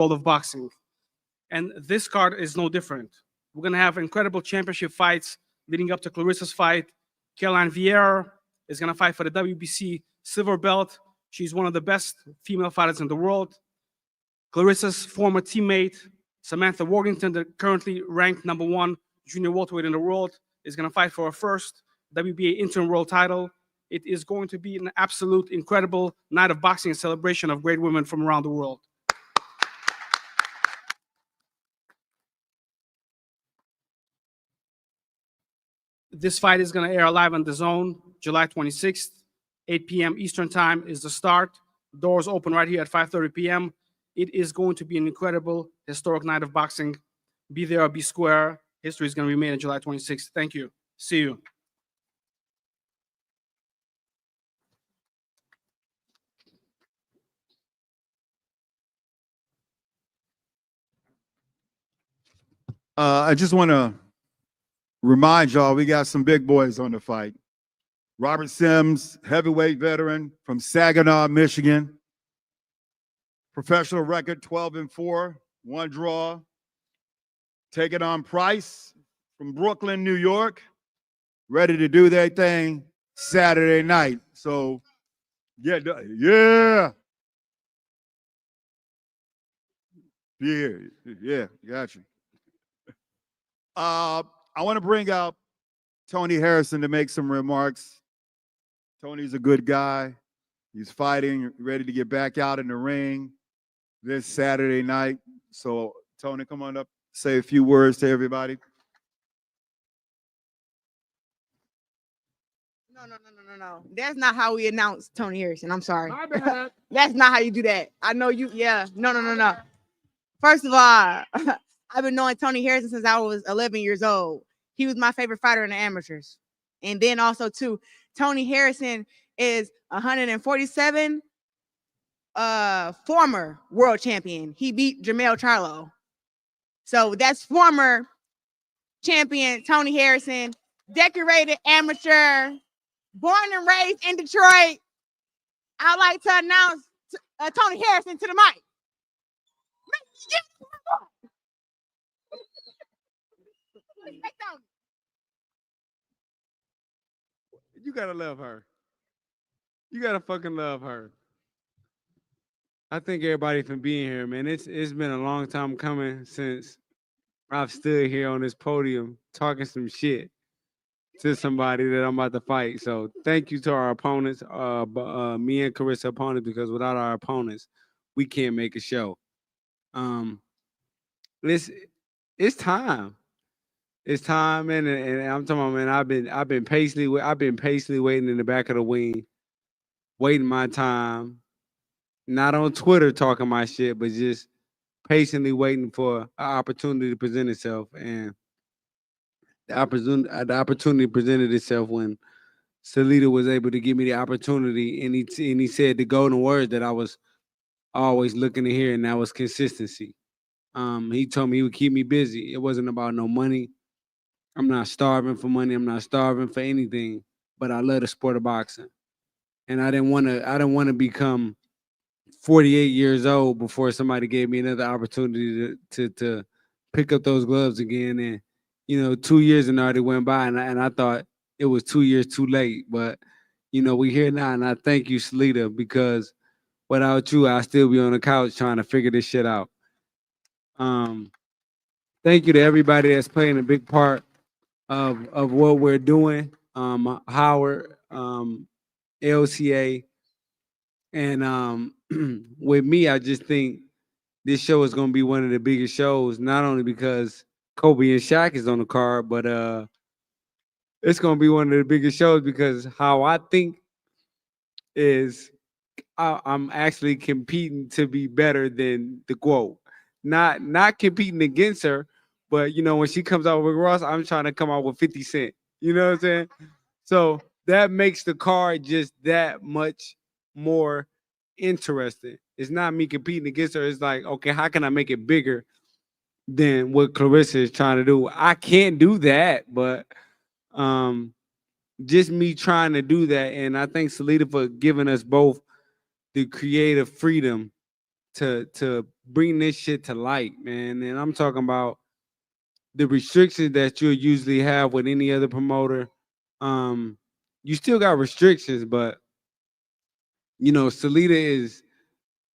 world of boxing. And this card is no different. We're going to have incredible championship fights leading up to Clarissa's fight. Caroline Vieira is going to fight for the WBC silver belt. She's one of the best female fighters in the world. Clarissa's former teammate, Samantha Worthington, the currently ranked #1 junior welterweight in the world, is going to fight for her first WBA interim world title. It is going to be an absolute incredible night of boxing and celebration of great women from around the world. This fight is going to air live on DAZN, July 26th, 8 p.m. Eastern Time is the start. Doors open right here at 5:30 p.m. It is going to be an incredible, historic night of boxing. Be there or be square. History is going to be made on July 26th. Thank you. See you. I just want to remind y'all, we got some big boys on the fight. Robert Sims, heavyweight veteran from Saginaw, Michigan. Professional record 12-4, 1 draw. Taking on Price from Brooklyn, New York. Ready to do their thing Saturday night. So, yeah. Yeah, got you. I want to bring out Tony Harrison to make some remarks. Tony's a good guy. He's fighting, ready to get back out in the ring this Saturday night. So, Tony, come on up, say a few words to everybody. No. That's not how we announce Tony Harrison. I'm sorry. My bad. That's not how you do that. I know you. Yeah. No. First of all, I've been knowing Tony Harrison since I was 11 years old. He was my favorite fighter in the amateurs. And then also, too, Tony Harrison is 147 former world champion. He beat Jermell Charlo. So that's former champion Tony Harrison, decorated amateur, born and raised in Detroit. I'd like to announce Tony Harrison to the mic. You gotta love her. You gotta fucking love her. I thank everybody for being here, man. It's been a long time coming since I've stood here on this podium talking some shit to somebody that I'm about to fight. So thank you to our opponents, me and Clarissa opponents, because without our opponents, we can't make a show. It's time. It's time, and I'm talking about, man. I've been patiently waiting in the back of the wing, waiting my time. Not on Twitter talking my shit, but just patiently waiting for an opportunity to present itself. And the opportunity presented itself when Salita was able to give me the opportunity, and he said the golden words that I was always looking to hear, and that was consistency. He told me he would keep me busy. It wasn't about no money. I'm not starving for money. I'm not starving for anything, but I love the sport of boxing. And I didn't want to become 48 years old before somebody gave me another opportunity to pick up those gloves again. And 2 years and already went by, and I thought it was 2 years too late. But we here now, and I thank you, Salita, because without you, I'd still be on the couch trying to figure this shit out. Thank you to everybody that's playing a big part of what we're doing. Howard, LCA, and with me, I just think this show is going to be one of the biggest shows, not only because Kobe and Shaq is on the card, but it's going to be one of the biggest shows because how I think is I'm actually competing to be better than the GOAT. Not competing against her, but when she comes out with Ross, I'm trying to come out with 50 Cent. You know what I'm saying? So that makes the card just that much more interesting. It's not me competing against her. It's like, okay, how can I make it bigger than what Clarissa is trying to do? I can't do that, but just me trying to do that. And I thank Salita for giving us both the creative freedom to bring this shit to light, man. And I'm talking about the restrictions that you'll usually have with any other promoter. You still got restrictions, but you know, Salida is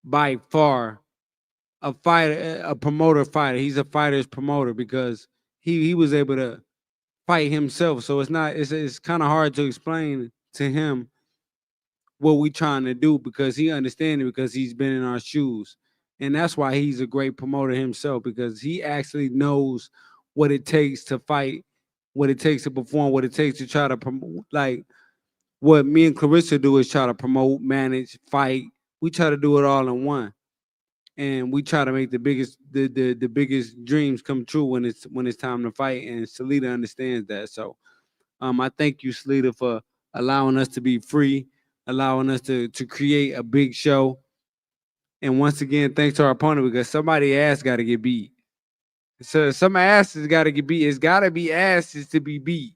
by far a fighter, a promoter fighter. He's a fighter's promoter because he was able to fight himself. So it's kind of hard to explain to him what we trying to do because he understands it because he's been in our shoes. And that's why he's a great promoter himself, because he actually knows what it takes to fight, what it takes to perform, what it takes to try to promote. Like what me and Clarissa do is try to promote, manage, fight. We try to do it all in one. And we try to make the biggest dreams come true when it's time to fight. And Salida understands that. So I thank you, Salida, for allowing us to be free, allowing us to create a big show. And once again, thanks to our opponent, because somebody's ass got to get beat. So some asses got to get beat. It's got to be asses to be beat.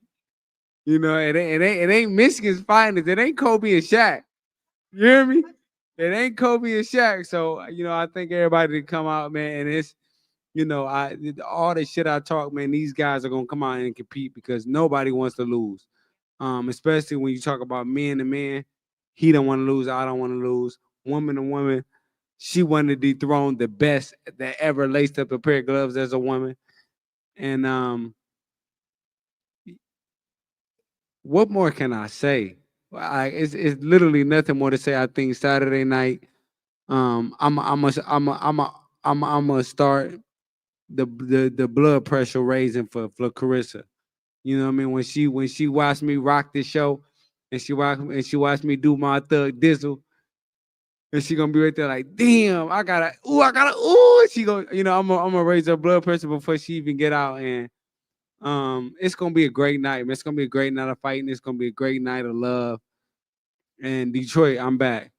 You know, it ain't Michigan's finest. It ain't Kobe and Shaq. You hear me? It ain't Kobe and Shaq. So, you know, I think everybody to come out, man. And it's, you know, all the shit I talk, man, these guys are going to come out and compete because nobody wants to lose. Especially when you talk about man to man. He don't want to lose. I don't want to lose. Woman to woman. She wanted to dethrone the best that ever laced up a pair of gloves as a woman. And what more can I say? It's literally nothing more to say. I think Saturday night, I'm gonna start the blood pressure raising for Clarissa. You know what I mean? When she watched me rock this show, and she watched me do my thug dizzle, and she gonna be right there like, damn, I gotta, ooh. She gonna, you know, I'm gonna raise her blood pressure before she even get out. And it's gonna be a great night, man. It's gonna be a great night of fighting. It's gonna be a great night of love. And Detroit, I'm back.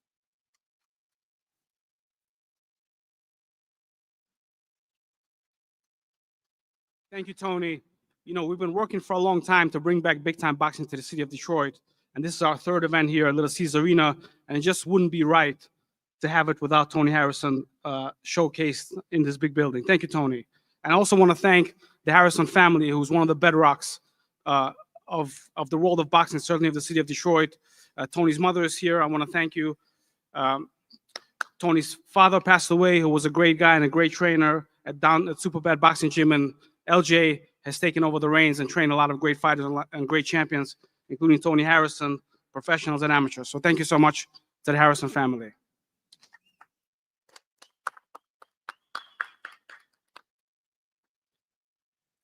Thank you, Tony. You know, we've been working for a long time to bring back big-time boxing to the city of Detroit. And this is our third event here at Little Caesars Arena. And it just wouldn't be right to have it without Tony Harrison showcased in this big building. Thank you, Tony. And I also want to thank the Harrison family, who's one of the bedrocks of the world of boxing, certainly of the city of Detroit. Tony's mother is here. I want to thank you. Tony's father passed away, who was a great guy and a great trainer at Superbad Boxing Gym. And LJ has taken over the reins and trained a lot of great fighters and great champions, including Tony Harrison, professionals and amateurs. So thank you so much to the Harrison family.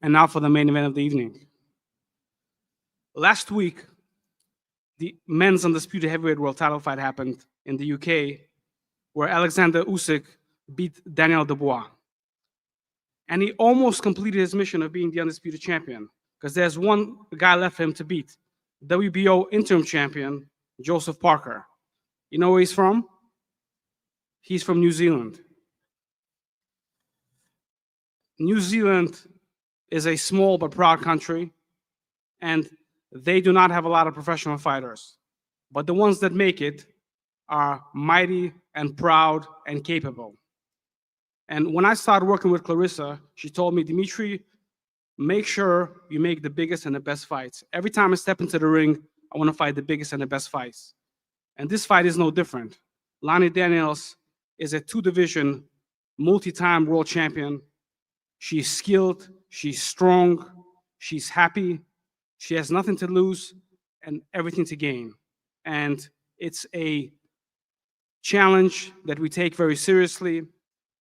And now for the main event of the evening. Last week, the men's undisputed heavyweight world title fight happened in the UK, where Alexander Usyk beat Daniel Dubois. And he almost completed his mission of being the undisputed champion, because there's one guy left for him to beat, WBO interim champion, Joseph Parker. You know where he's from? He's from New Zealand. New Zealand is a small but proud country, and they do not have a lot of professional fighters. But the ones that make it are mighty and proud and capable. And when I started working with Clarissa, she told me, Dimitri, make sure you make the biggest and the best fights. Every time I step into the ring, I want to fight the biggest and the best fights. And this fight is no different. Lani Daniels is a two-division, multi-time world champion. She's skilled, she's strong, she's happy, she has nothing to lose and everything to gain. And it's a challenge that we take very seriously.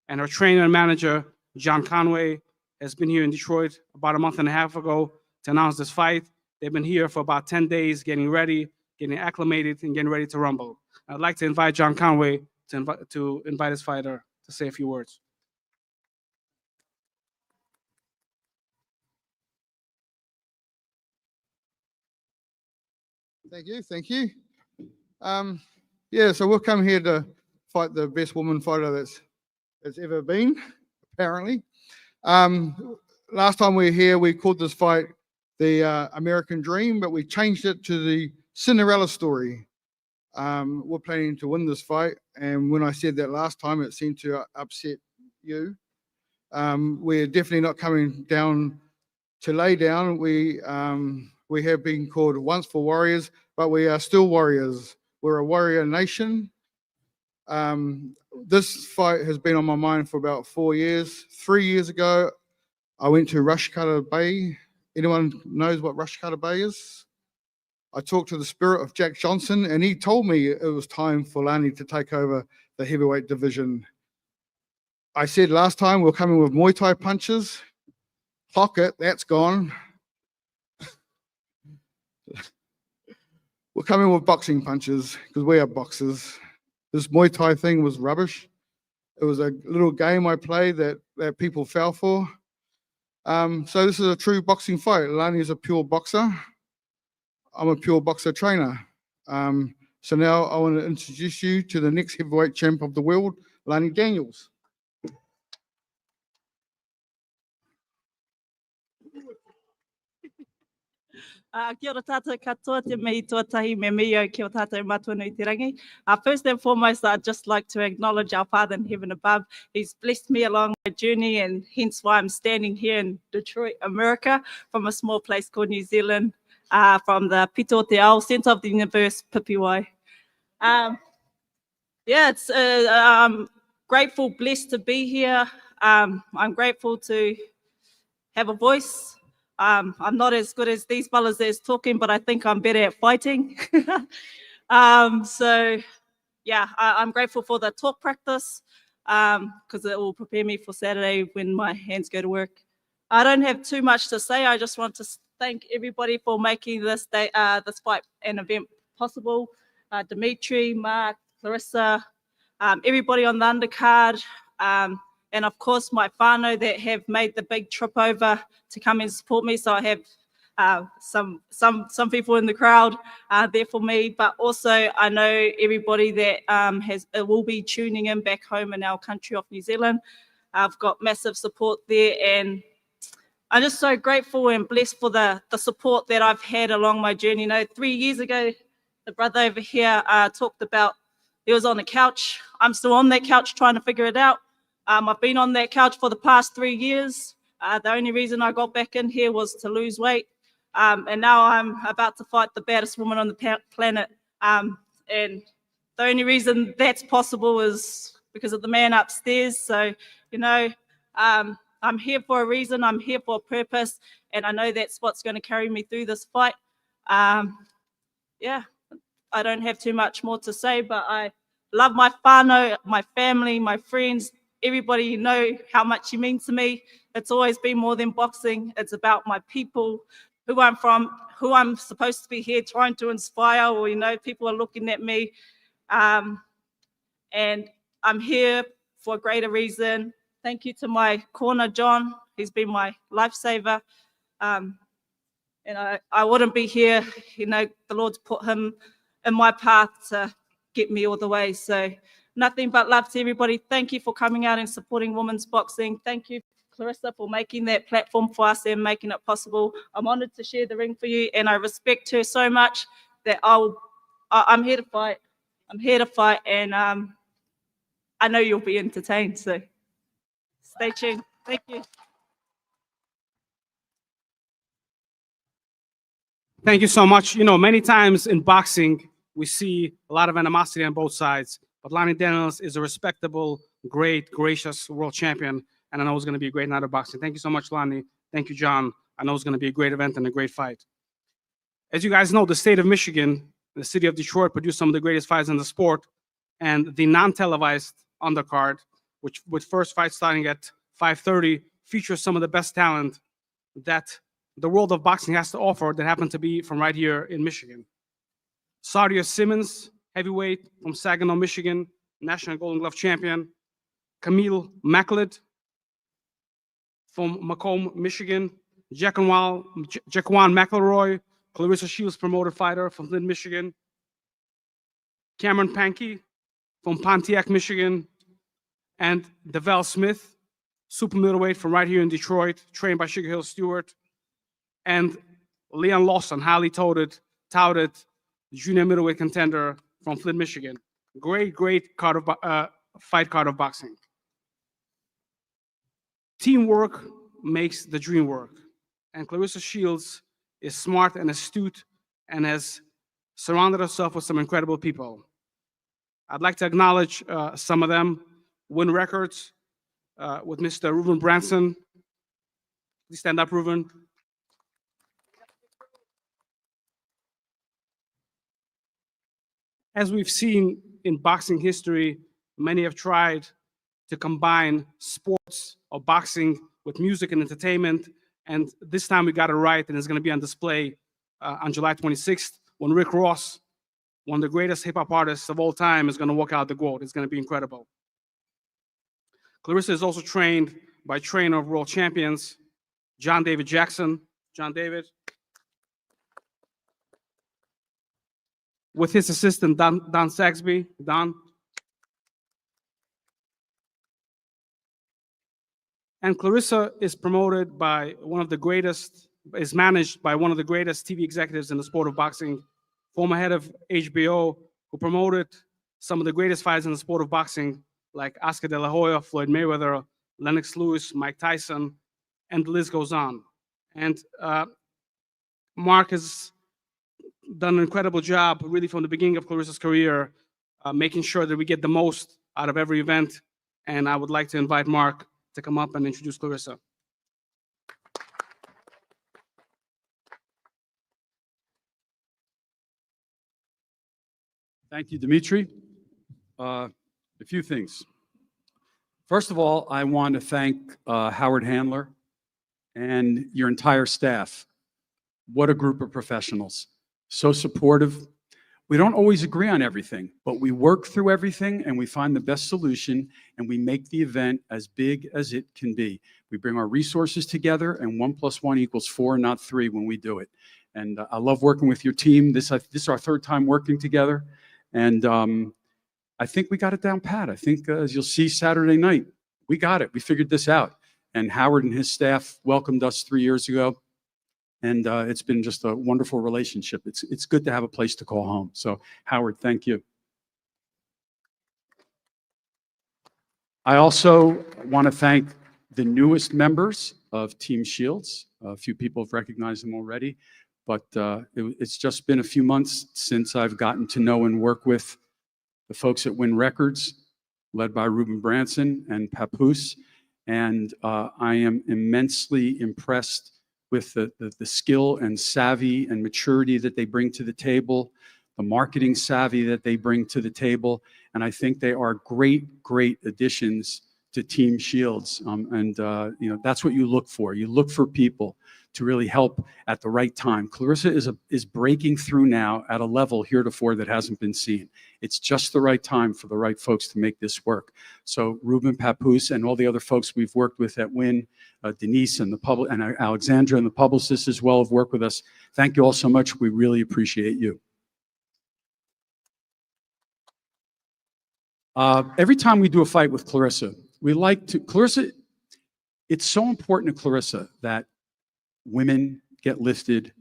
And her trainer and manager, John Conway, has been here in Detroit about a month and a half ago to announce this fight. They've been here for about 10 days, getting ready, getting acclimated, and getting ready to rumble. I'd like to invite John Conway to invite his fighter to say a few words. Thank you. Yeah, so we've come here to fight the best woman fighter that's ever been, apparently. Last time we were here, we called this fight the American Dream, but we changed it to the Cinderella story. We're planning to win this fight, and when I said that last time, it seemed to upset you. We're definitely not coming down to lay down. We have been called once for warriors, but we are still warriors. We're a warrior nation. This fight has been on my mind for about 4 years. 3 years ago, I went to Rushcutter Bay. Anyone knows what Rushcutter Bay is? I talked to the spirit of Jack Johnson, and he told me it was time for Lani to take over the heavyweight division. I said last time we're coming with Muay Thai punches. Pocket, that's gone. We're coming with boxing punches because we are boxers. This Muay Thai thing was rubbish. It was a little game I played that people fell for. So this is a true boxing fight. Lani is a pure boxer. I'm a pure boxer trainer. So now I want to introduce you to the next heavyweight champ of the world, Lani Daniels. Kia ora tātou katoa, te mei tuatahi me mea kia ora tātou matua nui te rangi. First and foremost, I'd just like to acknowledge our Father in heaven above. He's blessed me along my journey, and hence why I'm standing here in Detroit, America, from a small place called New Zealand, from the Pito Te Ao, centre of the universe, Pipiwai. It's I'm grateful, blessed to be here. I'm grateful to have a voice. I'm not as good as these fellas that's talking, but I think I'm better at fighting. So yeah, I'm grateful for the talk practice because it will prepare me for Saturday when my hands go to work. I don't have too much to say. I just want to thank everybody for making this day, this fight and event possible. Dimitri, Mark, Clarissa, everybody on the undercard, and of course my whānau that have made the big trip over to come and support me. So I have some people in the crowd there for me, but also I know everybody that will be tuning in back home in our country of New Zealand. I've got massive support there, and I'm just so grateful and blessed for the support that I've had along my journey. You know, 3 years ago, the brother over here talked about he was on the couch. I'm still on that couch trying to figure it out. I've been on that couch for the past 3 years. The only reason I got back in here was to lose weight. And now I'm about to fight the baddest woman on the planet. And the only reason that's possible is because of the man upstairs. So, you know, I'm here for a reason. I'm here for a purpose. And I know that's what's going to carry me through this fight. Yeah, I don't have too much more to say, but I love my whānau, my family, my friends, everybody. You know how much you mean to me. It's always been more than boxing. It's about my people, who I'm from, who I'm supposed to be here trying to inspire, or, you know, people are looking at me. And I'm here for a greater reason. Thank you to my corner, John. He's been my lifesaver. And I wouldn't be here, you know, the Lord's put him in my path to get me all the way. So nothing but love to everybody. Thank you for coming out and supporting women's boxing. Thank you, Clarissa, for making that platform for us and making it possible. I'm honored to share the ring for you, and I respect her so much that I'm here to fight. I'm here to fight, and I know you'll be entertained. So stay tuned. Thank you. Thank you so much. You know, many times in boxing, we see a lot of animosity on both sides, but Lani Daniels is a respectable, great, gracious world champion, and I know it's going to be a great night of boxing. Thank you so much, Lani. Thank you, John. I know it's going to be a great event and a great fight. As you guys know, the state of Michigan, the city of Detroit, produced some of the greatest fights in the sport, and the non-televised undercard, which with first fight starting at 5:30, features some of the best talent that the world of boxing has to offer that happen to be from right here in Michigan. Sardia Simmons, heavyweight from Saginaw, Michigan, National Golden Glove champion. Camille Macklett from Macomb, Michigan. Jaquan McElroy, Clarissa Shields promoted fighter from Flint, Michigan. Cameron Pankey from Pontiac, Michigan. And Deval Smith, super middleweight from right here in Detroit, trained by Sugar Hill Stewart. And Leon Lawson, highly touted junior middleweight contender from Flint, Michigan. Great fight card of boxing. Teamwork makes the dream work. And Clarissa Shields is smart and astute and has surrounded herself with some incredible people. I'd like to acknowledge some of them. Win Records with Mr. Reuben Branson. Please stand up, Reuben. As we've seen in boxing history, many have tried to combine sports or boxing with music and entertainment. And this time we got it right, and it's going to be on display on July 26th when Rick Ross, one of the greatest hip hop artists of all time, is going to walk out the goat. It's going to be incredible. Clarissa is also trained by trainer of world champions, John David Jackson. John David. With his assistant, Don Saxby. Don. And Clarissa is promoted by one of the greatest, is managed by one of the greatest TV executives in the sport of boxing, former head of HBO, who promoted some of the greatest fighters in the sport of boxing, like Oscar De La Hoya, Floyd Mayweather, Lennox Lewis, Mike Tyson, and the list goes on. And Mark has done an incredible job, really from the beginning of Clarissa's career, making sure that we get the most out of every event. And I would like to invite Mark to come up and introduce Clarissa. Thank you, Dimitri. A few things. First of all, I want to thank Howard Handler and your entire staff. What a group of professionals. So supportive. We don't always agree on everything, but we work through everything and we find the best solution and we make the event as big as it can be. We bring our resources together and 1 + 1 = 4, not 3 when we do it. And I love working with your team. This is our third time working together. And I think we got it down pat. I think as you'll see Saturday night, we got it. We figured this out. And Howard and his staff welcomed us 3 years ago. And it's been just a wonderful relationship. It's good to have a place to call home. So Howard, thank you. I also want to thank the newest members of Team Shields. A few people have recognized them already, but it's just been a few months since I've gotten to know and work with the folks at Win Records, led by Reuben Branson and Papoose. And I am immensely impressed with the skill and savvy and maturity that they bring to the table, the marketing savvy that they bring to the table. And I think they are great, great additions to Team Shields. You know, that's what you look for. You look for people to really help at the right time. Clarissa is breaking through now at a level heretofore that hasn't been seen. It's just the right time for the right folks to make this work. So Reuben, Papoose, and all the other folks we've worked with at Win, Denise and Alexandra and the publicists as well have worked with us. Thank you all so much. We really appreciate you. Every time we do a fight with Clarissa, it's so important to Clarissa that women get lifted,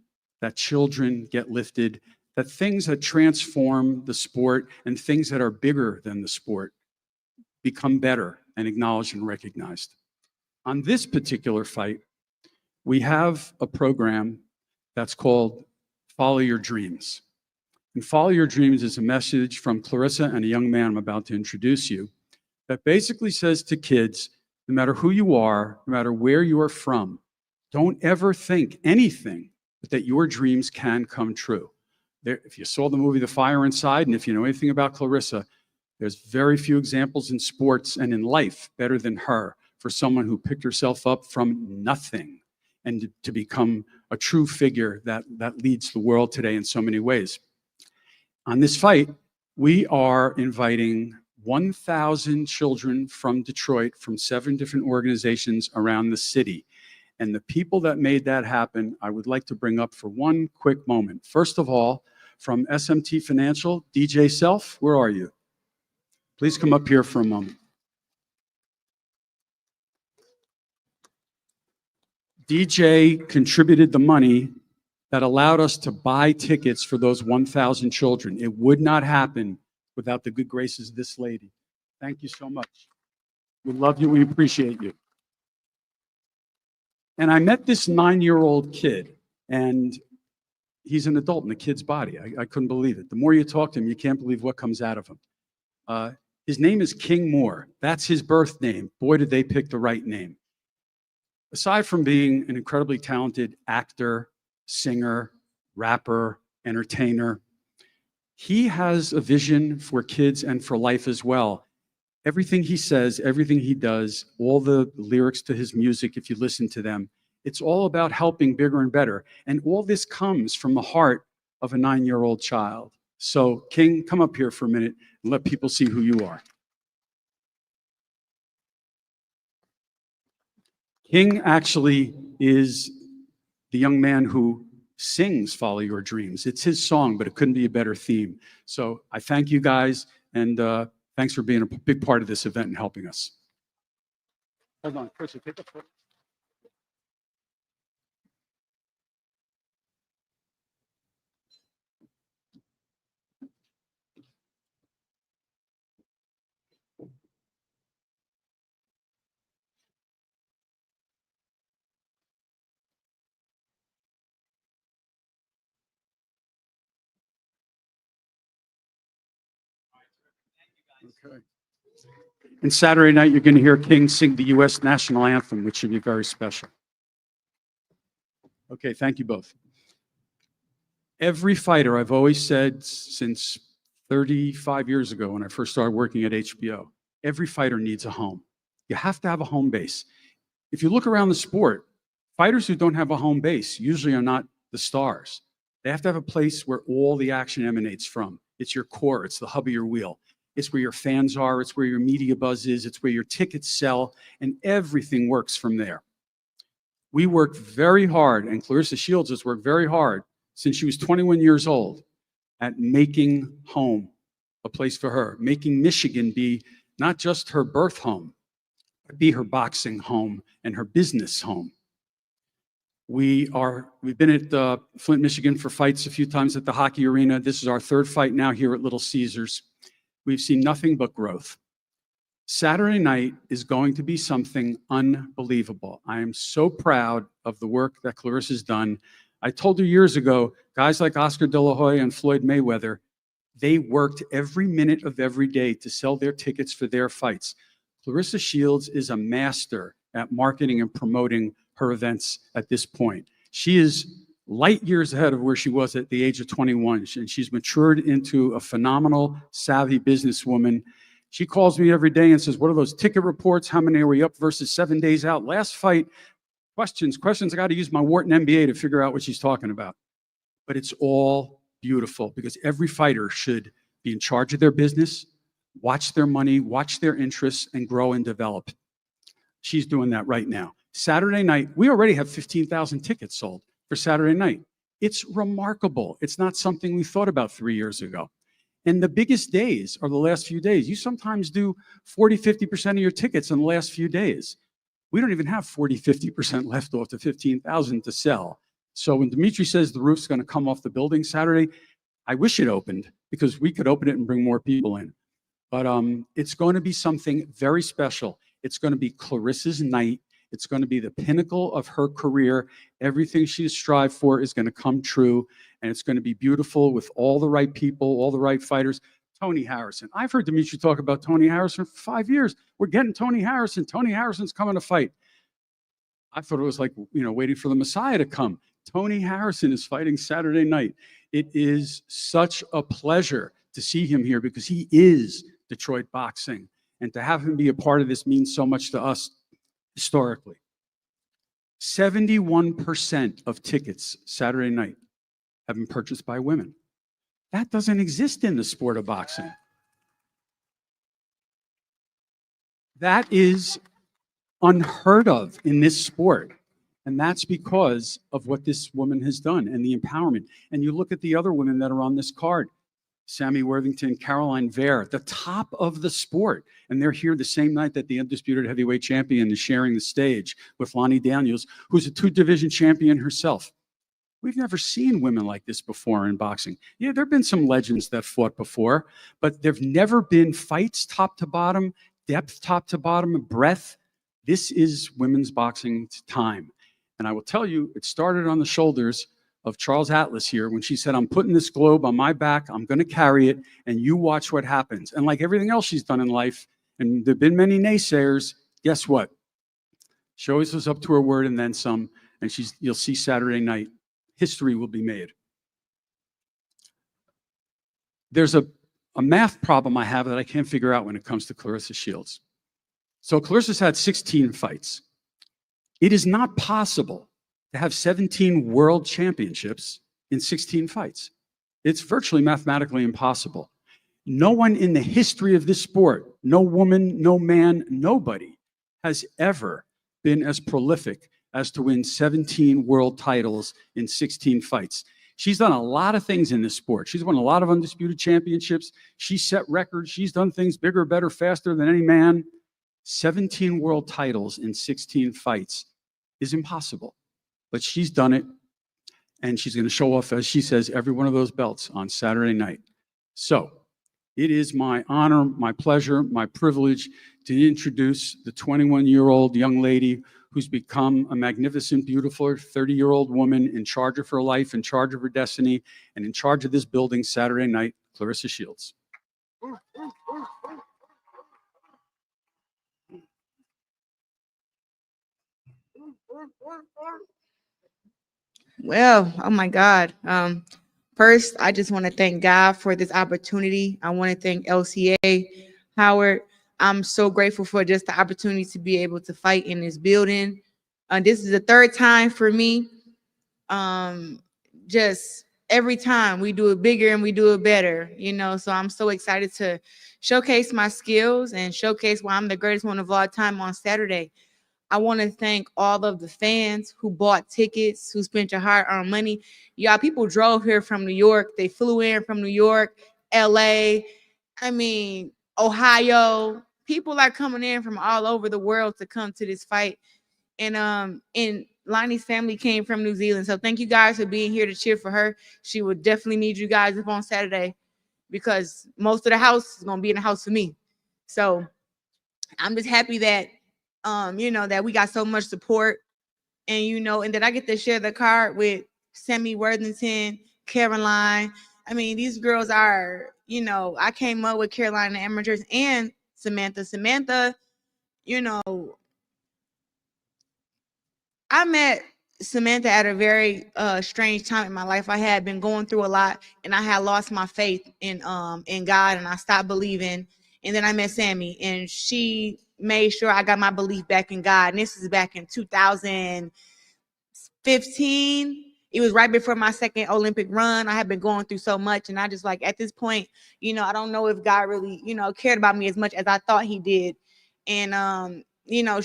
that children get lifted, that things that transform the sport and things that are bigger than the sport become better and acknowledged and recognized. On this particular fight, we have a program that's called Follow Your Dreams. And Follow Your Dreams is a message from Clarissa and a young man I'm about to introduce you that basically says to kids, no matter who you are, no matter where you are from, don't ever think anything but that your dreams can come true. If you saw the movie The Fire Inside, and if you know anything about Clarissa, there's very few examples in sports and in life better than her for someone who picked herself up from nothing and to become a true figure that leads the world today in so many ways. On this fight, we are inviting 1,000 children from Detroit, from 7 different organizations around the city. And the people that made that happen, I would like to bring up for one quick moment. First of all, from SMT Financial, DJ Self, where are you? Please come up here for a moment. DJ contributed the money that allowed us to buy tickets for those 1,000 children. It would not happen without the good graces of this lady. Thank you so much. We love you. We appreciate you. And I met this 9-year-old kid, and he's an adult in the kid's body. I couldn't believe it. The more you talk to him, you can't believe what comes out of him. His name is King Moore. That's his birth name. Boy, did they pick the right name. Aside from being an incredibly talented actor, singer, rapper, entertainer, he has a vision for kids and for life as well. Everything he says, everything he does, all the lyrics to his music, if you listen to them, it's all about helping bigger and better. And all this comes from the heart of a 9-year-old child. So, King, come up here for a minute and let people see who you are. King actually is the young man who sings Follow Your Dreams. It's his song, but it couldn't be a better theme. So I thank you guys, and thanks for being a big part of this event and helping us. Hold on, Chris, take a photo. Okay. And Saturday night, you're going to hear King sing the U.S. national anthem, which should be very special. Okay, thank you both. Every fighter, I've always said since 35 years ago when I first started working at HBO, every fighter needs a home. You have to have a home base. If you look around the sport, fighters who don't have a home base usually are not the stars. They have to have a place where all the action emanates from. It's your core, it's the hub of your wheel. It's where your fans are, it's where your media buzz is, it's where your tickets sell, and everything works from there. We worked very hard, and Clarissa Shields has worked very hard since she was 21 years old at making home a place for her, making Michigan be not just her birth home, but be her boxing home and her business home. We've been at Flint, Michigan for fights a few times at the hockey arena. This is our third fight now here at Little Caesars. We've seen nothing but growth. Saturday night is going to be something unbelievable. I am so proud of the work that Clarissa's done. I told her years ago, guys like Oscar De La Hoya and Floyd Mayweather, they worked every minute of every day to sell their tickets for their fights. Claressa Shields is a master at marketing and promoting her events at this point. She is light years ahead of where she was at the age of 21, and she's matured into a phenomenal, savvy businesswoman. She calls me every day and says, what are those ticket reports? How many are we up versus 7 days out? Last fight, questions. I got to use my Wharton MBA to figure out what she's talking about. But it's all beautiful because every fighter should be in charge of their business, watch their money, watch their interests, and grow and develop. She's doing that right now. Saturday night, we already have 15,000 tickets sold for Saturday night. It's remarkable. It's not something we thought about 3 years ago. And the biggest days are the last few days. You sometimes do 40, 50% of your tickets in the last few days. We don't even have 40, 50% left off the 15,000 to sell. So when Dimitri says the roof's going to come off the building Saturday, I wish it opened because we could open it and bring more people in. But it's going to be something very special. It's going to be Clarissa's night. It's going to be the pinnacle of her career. Everything she has strived for is going to come true, and it's going to be beautiful with all the right people, all the right fighters. Tony Harrison. I've heard Dimitri talk about Tony Harrison for 5 years. We're getting Tony Harrison. Tony Harrison's coming to fight. I thought it was like, waiting for the Messiah to come. Tony Harrison is fighting Saturday night. It is such a pleasure to see him here because he is Detroit boxing. And to have him be a part of this means so much to us historically. 71% of tickets Saturday night have been purchased by women. That doesn't exist in the sport of boxing. That is unheard of in this sport. And that's because of what this woman has done and the empowerment. And you look at the other women that are on this card, Sammy Worthington, Caroline Vare, the top of the sport. And they're here the same night that the undisputed heavyweight champion is sharing the stage with Lani Daniels, who's a 2-division champion herself. We've never seen women like this before in boxing. Yeah, there have been some legends that fought before, but there've never been fights top to bottom, depth top to bottom, breadth. This is women's boxing time. And I will tell you, it started on the shoulders of Charles Atlas here when she said, I'm putting this globe on my back, I'm going to carry it, and you watch what happens. And like everything else she's done in life, and there have been many naysayers, guess what? She always was up to her word and then some, and you'll see Saturday night, history will be made. There's a math problem I have that I can't figure out when it comes to Claressa Shields. So Clarissa's had 16 fights. It is not possible to have 17 world championships in 16 fights. It's virtually mathematically impossible. No one in the history of this sport, no woman, no man, nobody has ever been as prolific as to win 17 world titles in 16 fights. She's done a lot of things in this sport. She's won a lot of undisputed championships. She's set records. She's done things bigger, better, faster than any man. 17 world titles in 16 fights is impossible. But she's done it, and she's going to show off, as she says, every one of those belts on Saturday night. So it is my honor, my pleasure, my privilege to introduce the 21-year-old young lady who's become a magnificent, beautiful 30-year-old woman in charge of her life, in charge of her destiny, and in charge of this building Saturday night, Claressa Shields. Well, oh my God. First, I just want to thank God for this opportunity. I want to thank LCA, Howard. I'm so grateful for just the opportunity to be able to fight in this building. This is the third time for me. Just every time we do it bigger and we do it better, you know. So I'm so excited to showcase my skills and showcase why I'm the greatest one of all time on Saturday. I want to thank all of the fans who bought tickets, who spent your hard-earned money. Y'all, people drove here from New York. They flew in from New York, LA, Ohio. People are coming in from all over the world to come to this fight. And Lani's family came from New Zealand. So thank you guys for being here to cheer for her. She would definitely need you guys up on Saturday because most of the house is going to be in the house for me. So I'm just happy that that we got so much support, and and that I get to share the card with Sammy Worthington, Caroline. These girls are, I came up with Caroline the amateurs and Samantha. Samantha, I met Samantha at a very strange time in my life. I had been going through a lot, and I had lost my faith in God, and I stopped believing. And then I met Sammy, and she made sure I got my belief back in God. And this is back in 2015. It was right before my second Olympic run. I had been going through so much, and I just at this point, I don't know if God really, cared about me as much as I thought he did. And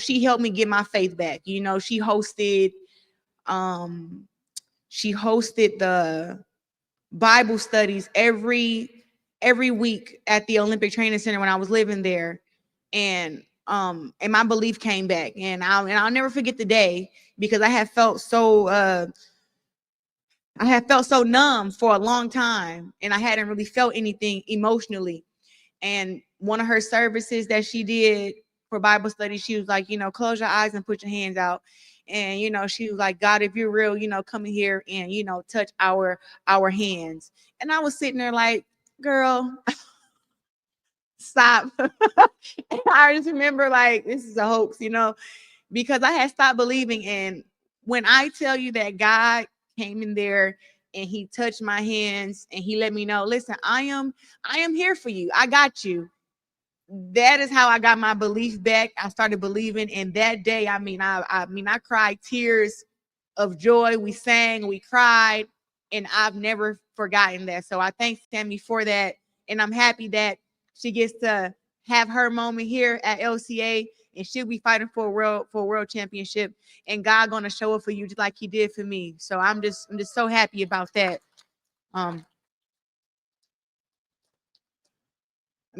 she helped me get my faith back. She hosted the Bible studies every week at the Olympic Training Center when I was living there. And my belief came back, and I'll never forget the day, because I had felt so numb for a long time, and I hadn't really felt anything emotionally. And one of her services that she did for Bible study, she was like, close your eyes and put your hands out. And, she was like, God, if you're real, come in here and, touch our hands. And I was sitting there like, girl, stop. And I just remember this is a hoax, because I had stopped believing. And when I tell you that God came in there and he touched my hands and he let me know, listen, I am here for you. I got you. That is how I got my belief back. I started believing. And that day, I cried tears of joy. We sang, we cried, and I've never forgotten that. So I thank Sammy for that. And I'm happy that she gets to have her moment here at LCA, and she'll be fighting for a world championship. And God gonna show up for you just like he did for me. So I'm just so happy about that. I'm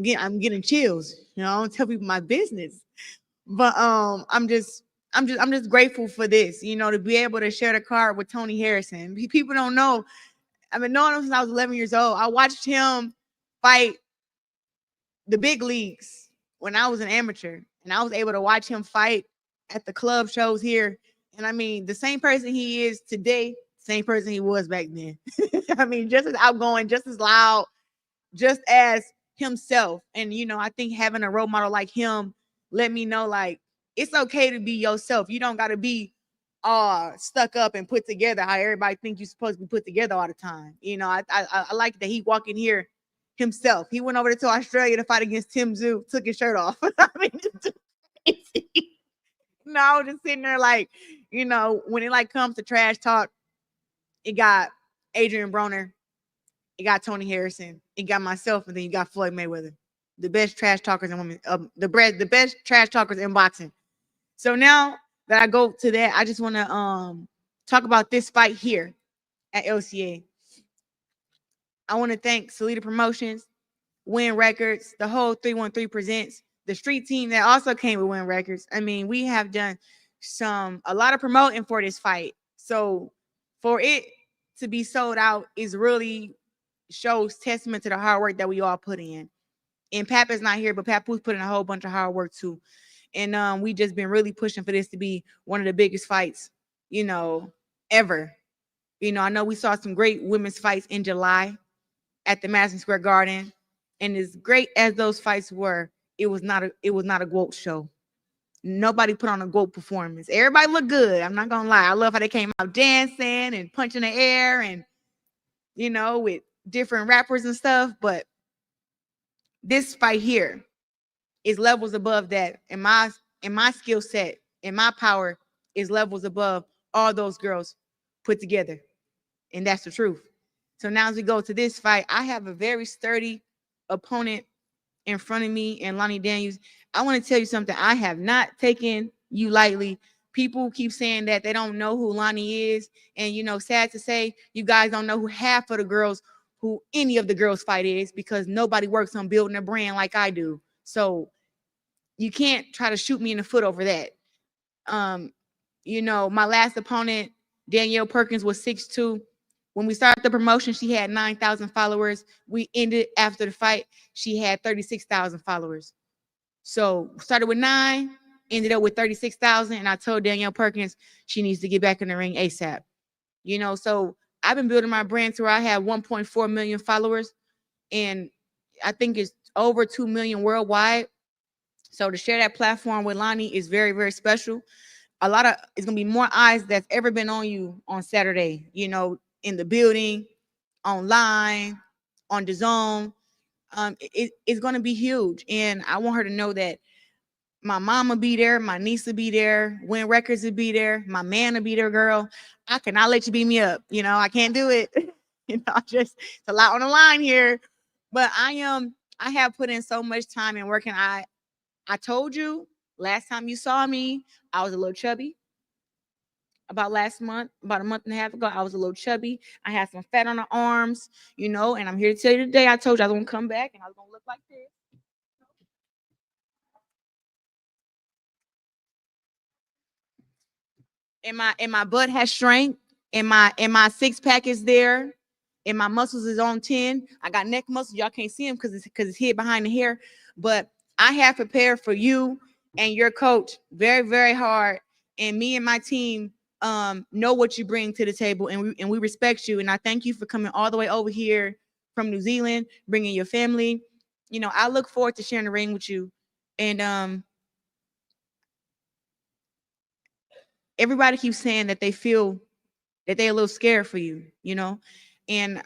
getting chills. I don't tell people my business, but I'm just grateful for this. To be able to share the card with Tony Harrison. People don't know. I've been knowing him since I was 11 years old. I watched him fight the big leagues when I was an amateur, and I was able to watch him fight at the club shows here And I mean, the same person he is today, same person he was back then. I mean, just as outgoing, just as loud, just as himself. And you know, I think having a role model like him let me know like it's okay to be yourself. You don't got to be stuck up and put together how everybody think you're supposed to be put together all the time. You know, I like that he walked in here himself. He went over there to Australia to fight against Tim Tszyu, took his shirt off. I mean, it's crazy. No, I was just sitting there like, you know, when it like comes to trash talk, it got Adrian Broner, it got Tony Harrison, it got myself, and then you got Floyd Mayweather, the best trash talkers in women, the best trash talkers in boxing. So now that I go to that, I just want to talk about this fight here at LCA. I want to thank Salida Promotions, Win Records, the whole 313 Presents, the street team that also came with Win Records. I mean, we have done a lot of promoting for this fight. So for it to be sold out is really shows testament to the hard work that we all put in. And Pap is not here, but Papoose put in a whole bunch of hard work too. And we just been really pushing for this to be one of the biggest fights, you know, ever. You know, I know we saw some great women's fights in July at the Madison Square Garden. And as great as those fights were, it was not a GOAT show. Nobody put on a GOAT performance. Everybody looked good. I'm not gonna lie. I love how they came out dancing and punching the air and, you know, with different rappers and stuff. But this fight here is levels above that. And my skill set and my power is levels above all those girls put together. And that's the truth. So now as we go to this fight, I have a very sturdy opponent in front of me and Lani Daniels. I want to tell you something. I have not taken you lightly. People keep saying that they don't know who Lani is. And, you know, sad to say, you guys don't know who half of the girls, who any of the girls fight is, because nobody works on building a brand like I do. So you can't try to shoot me in the foot over that. You know, my last opponent, Danielle Perkins, was 6'2". When we started the promotion, she had 9,000 followers. We ended after the fight, she had 36,000 followers. So started with 9, ended up with 36,000. And I told Danielle Perkins she needs to get back in the ring ASAP. You know, so I've been building my brand to where I have 1.4 million followers. And I think it's over 2 million worldwide. So to share that platform with Lani is very, very special. It's going to be more eyes that's ever been on you on Saturday, you know, in the building, online, on the zone. It's going to be huge. And I want her to know that my mom will be there, my niece will be there, Win Records will be there, my man will be there, girl. I cannot let you beat me up. You know, I can't do it. You know, it's a lot on the line here. But I have put in so much time and work, and I told you last time you saw me, I was a little chubby. About a month and a half ago, I was a little chubby. I had some fat on the arms, you know, and I'm here to tell you today, I told you I was going to come back and I was going to look like this. And my butt has shrank, and my six pack is there, and my muscles is on 10. I got neck muscles. Y'all can't see them because it's hid behind the hair. But I have prepared for you and your coach very, very hard. And me and my team know what you bring to the table, and we respect you. And I thank you for coming all the way over here from New Zealand, bringing your family. You know, I look forward to sharing the ring with you. And everybody keeps saying that they feel that they're a little scared for you, you know, and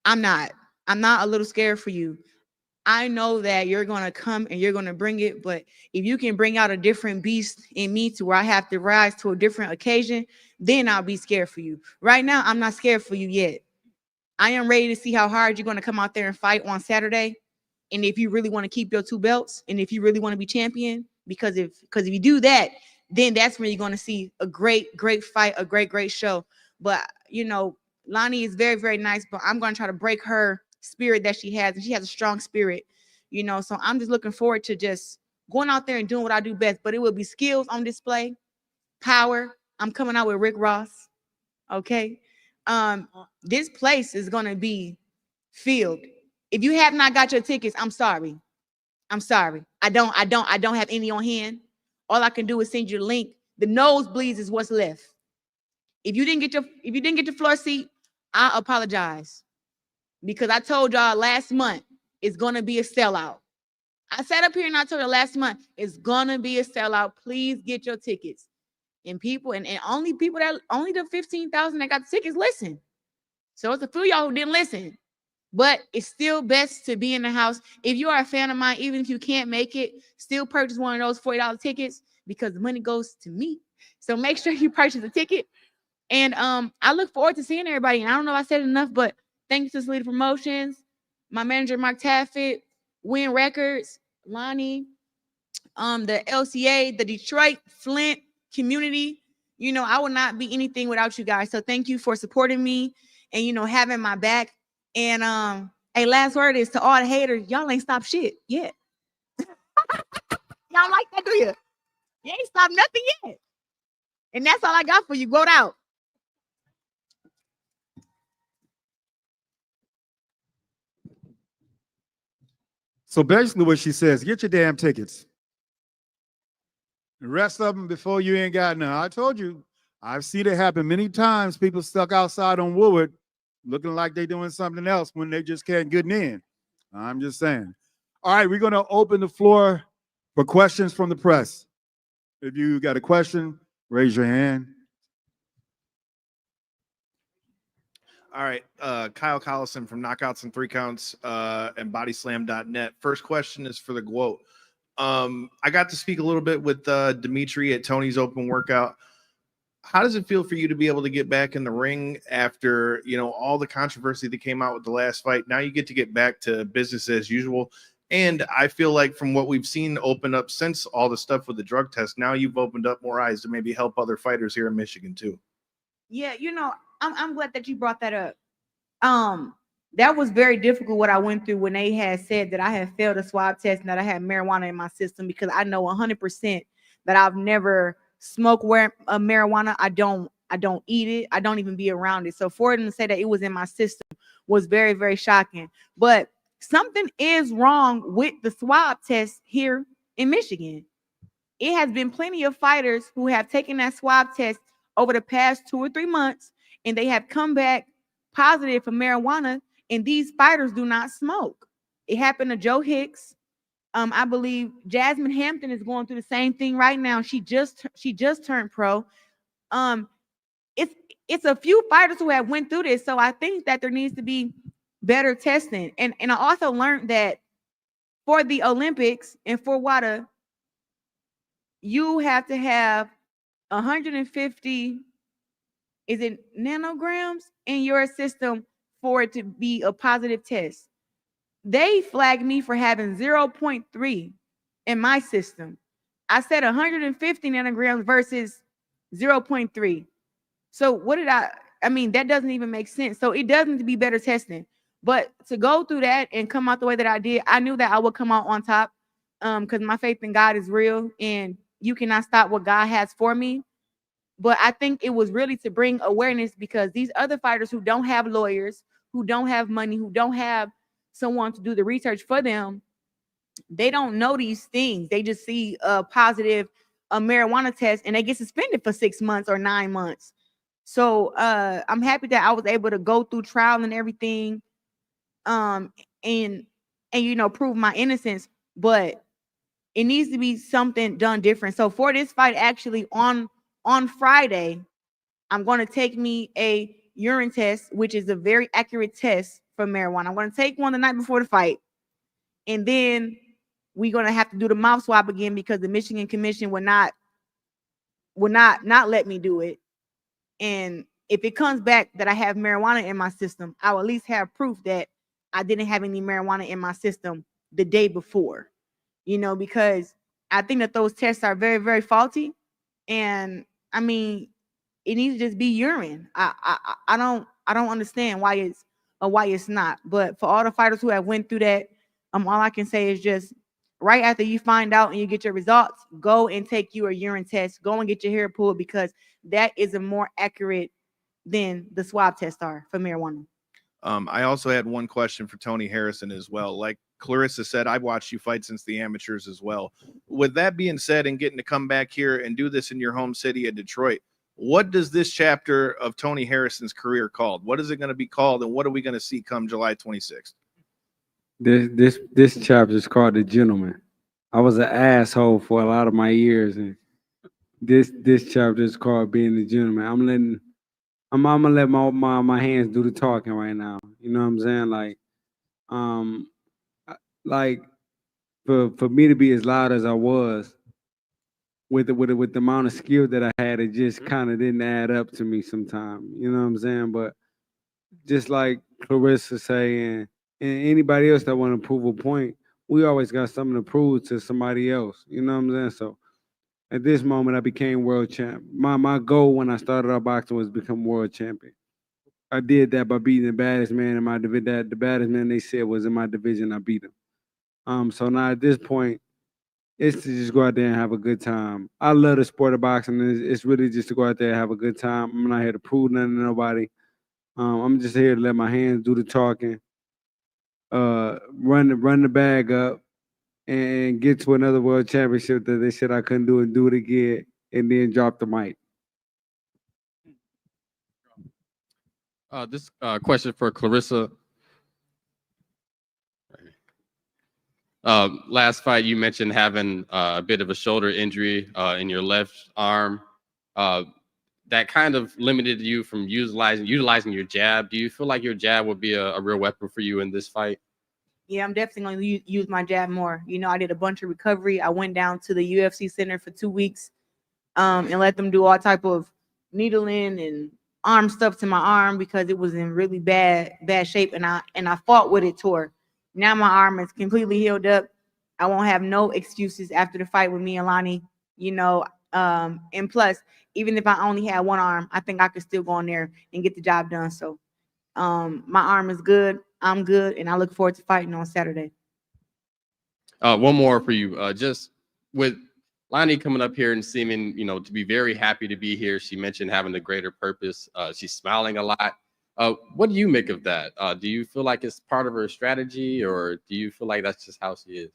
I'm not a little scared for you. I know that you're going to come and you're going to bring it, but if you can bring out a different beast in me to where I have to rise to a different occasion, then I'll be scared for you. Right now, I'm not scared for you yet. I am ready to see how hard you're going to come out there and fight on Saturday. And if you really want to keep your 2 belts, and if you really want to be champion, because if you do that, then that's when you're going to see a great fight, a great show. But, you know, Lani is very, very nice, but I'm going to try to break her spirit that she has, and she has a strong spirit, you know. So I'm just looking forward to just going out there and doing what I do best. But it will be skills on display, power. I'm coming out with Rick Ross. Okay. This place is going to be filled. If you have not got your tickets, I'm sorry. I don't have any on hand. All I can do is send you the link. The nosebleeds is what's left. If you didn't get your floor seat, I apologize. Because I told y'all last month it's gonna be a sellout. I sat up here and I told you last month it's gonna be a sellout. Please get your tickets. And people and only the 15,000 that got the tickets listen. So it's a few of y'all who didn't listen. But it's still best to be in the house. If you are a fan of mine, even if you can't make it, still purchase one of those $40 tickets because the money goes to me. So make sure you purchase a ticket. And I look forward to seeing everybody. And I don't know if I said it enough, but thanks to Salida Promotions, my manager Mark Taffet, Win Records, Lani, the LCA, the Detroit Flint community. You know, I would not be anything without you guys. So thank you for supporting me and, you know, having my back. And hey, last word is to all the haters, y'all ain't stopped shit yet. Y'all like that, do you? You ain't stopped nothing yet. And that's all I got for you. Vote out. So basically what she says, get your damn tickets. The rest of them before you ain't got none. I told you, I've seen it happen many times. People stuck outside on Woodward looking like they're doing something else when they just can't get in. I'm just saying. All right, we're going to open the floor for questions from the press. If you got a question, raise your hand. All right, Kyle Collison from Knockouts and Three Counts and Bodyslam.net. First question is for the GWOAT. I got to speak a little bit with Dimitri at Tony's open workout. How does it feel for you to be able to get back in the ring after, you know, all the controversy that came out with the last fight? Now you get to get back to business as usual. And I feel like from what we've seen open up since all the stuff with the drug test, now you've opened up more eyes to maybe help other fighters here in Michigan too. Yeah, you know, I'm glad that you brought that up. That was very difficult what I went through when they had said that I had failed a swab test and that I had marijuana in my system, because I know 100% that I've never smoked marijuana. I don't eat it. I don't even be around it. So for them to say that it was in my system was very, very shocking. But something is wrong with the swab test here in Michigan. It has been plenty of fighters who have taken that swab test over the past 2 or 3 months, and they have come back positive for marijuana, and these fighters do not smoke. It happened to Joe Hicks. I believe Jasmine Hampton is going through the same thing right now. She just turned pro. It's a few fighters who have went through this, so I think that there needs to be better testing. And I also learned that for the Olympics and for WADA, you have to have 150, is it nanograms in your system for it to be a positive test. They flagged me for having 0.3 in my system. I said 150 nanograms versus 0.3. So what did I mean, that doesn't even make sense. So it does need to be better testing. But to go through that and come out the way that I did, I knew that I would come out on top, because my faith in God is real and you cannot stop what God has for me. But I think it was really to bring awareness, because these other fighters who don't have lawyers, who don't have money, who don't have someone to do the research for them, they don't know these things. They just see a positive marijuana test and they get suspended for 6 months or 9 months. So I'm happy that I was able to go through trial and everything, and you know, prove my innocence. But it needs to be something done different. So for this fight, actually on Friday, I'm going to take me a urine test, which is a very accurate test for marijuana. I'm going to take one the night before the fight, and then we're going to have to do the mouth swab again, because the Michigan Commission would not let me do it. And if it comes back that I have marijuana in my system, I will at least have proof that I didn't have any marijuana in my system the day before, you know, because I think that those tests are very, very faulty. And I mean, it needs to just be urine. I don't understand why it's not. But for all the fighters who have went through that, all I can say is just right after you find out and you get your results, go and take you a urine test. Go and get your hair pulled, because that is a more accurate than the swab tests are for marijuana. I also had one question for Tony Harrison as well. Like Clarissa said, I've watched you fight since the amateurs as well. With that being said, and getting to come back here and do this in your home city of Detroit, What does this chapter of Tony Harrison's career called? What is it going to be called, and what are we going to see come July 26th? This chapter is called The Gentleman. I was an asshole for a lot of my years, and this chapter is called Being the Gentleman. I'm gonna let my hands do the talking right now. You know what I'm saying? Like for me to be as loud as I was with the amount of skill that I had, it just kind of didn't add up to me sometimes. You know what I'm saying? But just like Clarissa saying, and anybody else that want to prove a point, we always got something to prove to somebody else. You know what I'm saying? So at this moment, I became world champ. My goal when I started out boxing was to become world champion. I did that by beating the baddest man in my division. The baddest man they said was in my division. I beat him. So now at this point, it's to just go out there and have a good time. I love the sport of boxing. It's really just to go out there and have a good time. I'm not here to prove nothing to nobody. I'm just here to let my hands do the talking, run the bag up, and get to another world championship that they said I couldn't do and do it again, and then drop the mic. This question for Clarissa. Last fight, you mentioned having a bit of a shoulder injury in your left arm. That kind of limited you from utilizing your jab. Do you feel like your jab would be a real weapon for you in this fight? Yeah, I'm definitely going to use my jab more. You know, I did a bunch of recovery. I went down to the UFC center for 2 weeks and let them do all type of needling and arm stuff to my arm because it was in really bad shape, and I fought with it tore. Now my arm is completely healed up. I won't have no excuses after the fight with me and Lani, you know. And plus, even if I only had one arm, I think I could still go in there and get the job done. So my arm is good. I'm good, and I look forward to fighting on Saturday. One more for you. Just with Lani coming up here and seeming, to be very happy to be here. She mentioned having a greater purpose. She's smiling a lot. What do you make of that? Do you feel like it's part of her strategy, or do you feel like that's just how she is?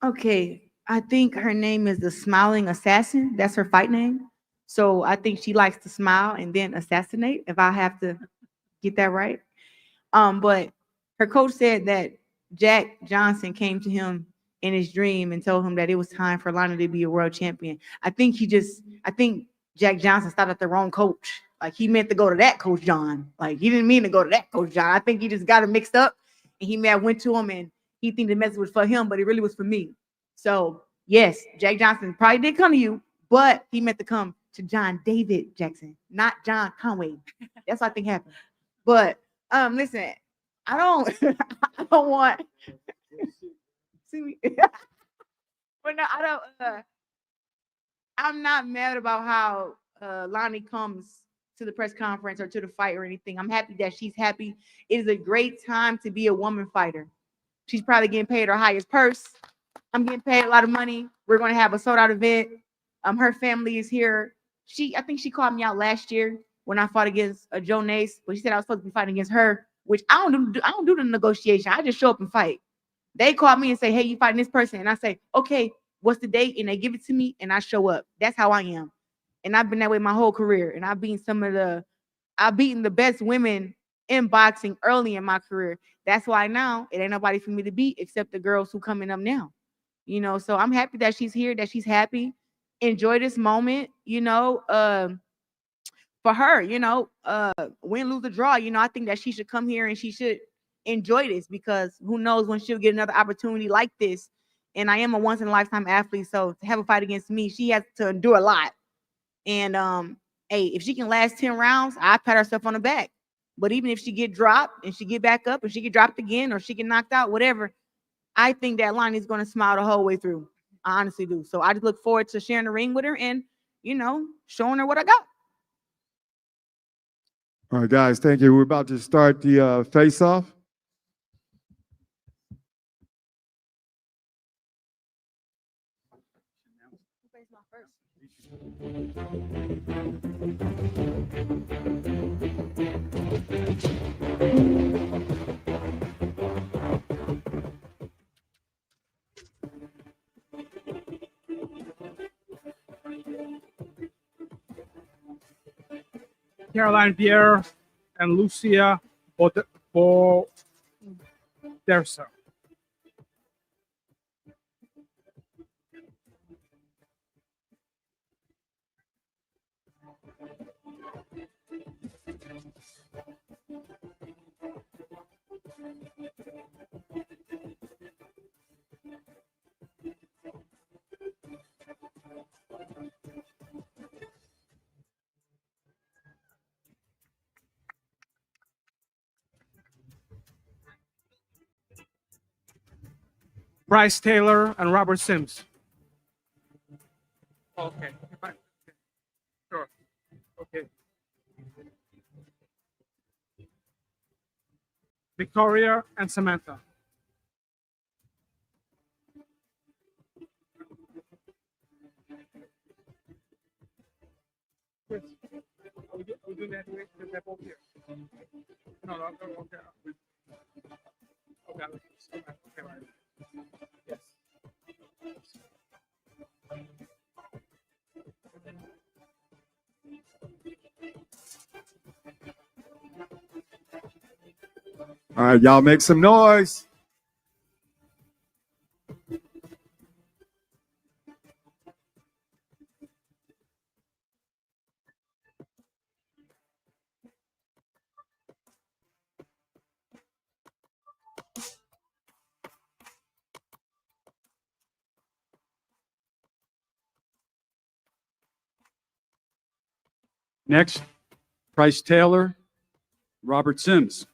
Okay, I think her name is the Smiling Assassin. That's her fight name. So I think she likes to smile and then assassinate, if I have to get that right. But her coach said that Jack Johnson came to him in his dream and told him that it was time for Lani to be a world champion. I think Jack Johnson stopped at the wrong coach. Like, he meant to go to that Coach John. Like, he didn't mean to go to that Coach John. I think he just got it mixed up, and he may have went to him and he think the message was for him, but it really was for me. So yes, Jack Johnson probably did come to you, but he meant to come to John David Jackson, not John Conway. That's what I think happened. But listen, I don't want see me. But no, I don't. I'm not mad about how Lani comes to the press conference or to the fight or anything. I'm happy that she's happy. It is a great time to be a woman fighter. She's probably getting paid her highest purse. I'm getting paid a lot of money. We're going to have a sold out event. Her family is here. I think she called me out last year when I fought against Joe Nace, but she said I was supposed to be fighting against her, which I don't do the negotiation. I just show up and fight. They call me and say, hey, you fighting this person. And I say, okay, what's the date? And they give it to me and I show up. That's how I am. And I've been that way my whole career. And I've beaten the best women in boxing early in my career. That's why now it ain't nobody for me to beat except the girls who coming up now. So I'm happy that she's here, that she's happy. Enjoy this moment, for her, win, lose, or draw. I think that she should come here and she should enjoy this, because who knows when she'll get another opportunity like this. And I am a once in a lifetime athlete, so to have a fight against me, she has to endure a lot. And hey, if she can last 10 rounds, I pat herself on the back. But even if she get dropped and she get back up and she get dropped again or she get knocked out, whatever, I think that Lani is going to smile the whole way through. I honestly do. So I just look forward to sharing the ring with her and, showing her what I got. All right, guys, thank you. We're about to start the face-off. Caroline Vieira and Lucia Boderso. Bryce Taylor and Robert Sims. Okay. Sure. Okay. Victoria and Samantha. Chris, are we doing that with the both here? No, okay. Okay. Okay, right. Yes. All right, y'all make some noise. Next, Bryce Taylor, Robert Sims.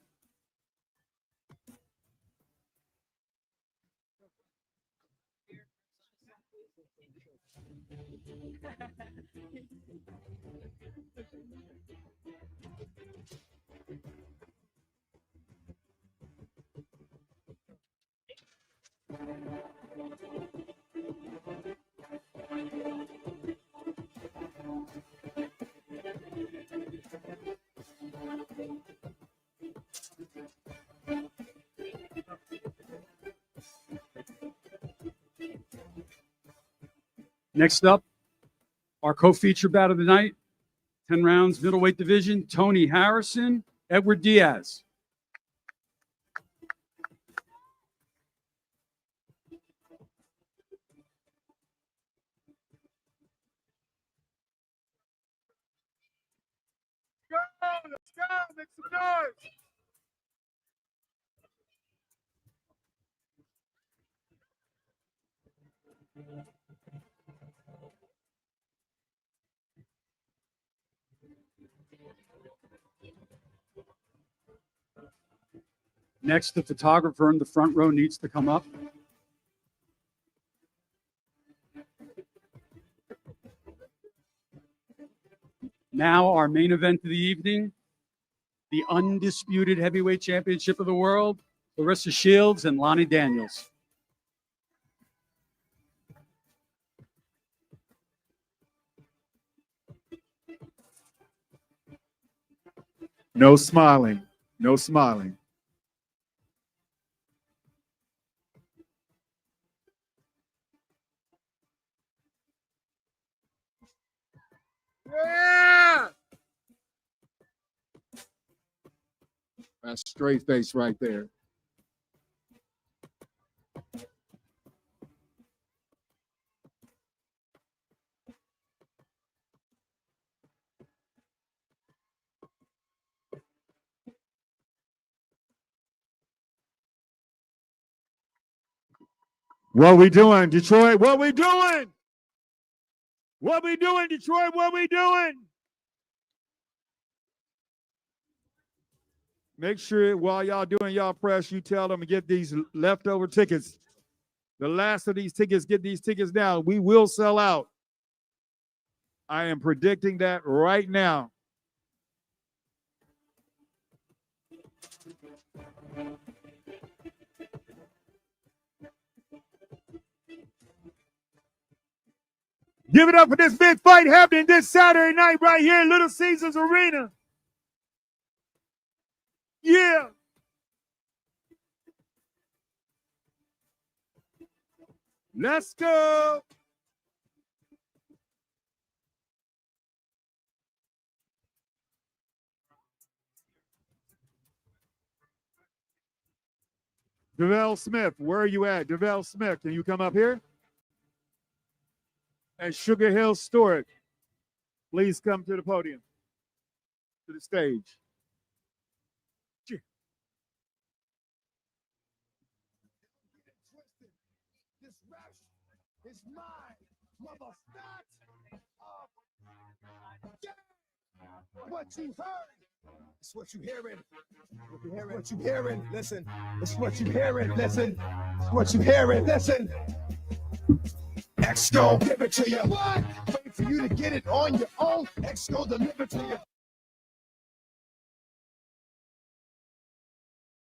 Next up, our co-feature bout of the night, 10 rounds, middleweight division, Tony Harrison, Edward Diaz. Let's go. Make some noise. Next, the photographer in the front row needs to come up. Now, our main event of the evening, the undisputed heavyweight championship of the world, Claressa Shields and Lani Daniels. No smiling. No smiling. Yeah! That's straight face right there. What we doing, Detroit? What we doing? What we doing, Detroit? What we doing? Make sure while y'all doing y'all press, you tell them to get these leftover tickets. The last of these tickets, get these tickets now. We will sell out. I am predicting that right now. Give it up for this big fight happening this Saturday night right here in Little Caesars Arena. Yeah. Let's go. Devell Smith, where are you at? Devell Smith, can you come up here? And Sugar Hill Stewart, please come to the podium, to the stage. This rap is mine, mother fat. What you heard? It's what you hearing. What you hearing? Listen. It's what you hearing. Listen. It's what you hearing. Listen. X gon' give it to you. What? Wait for you to get it on your own. X gon' deliver to you.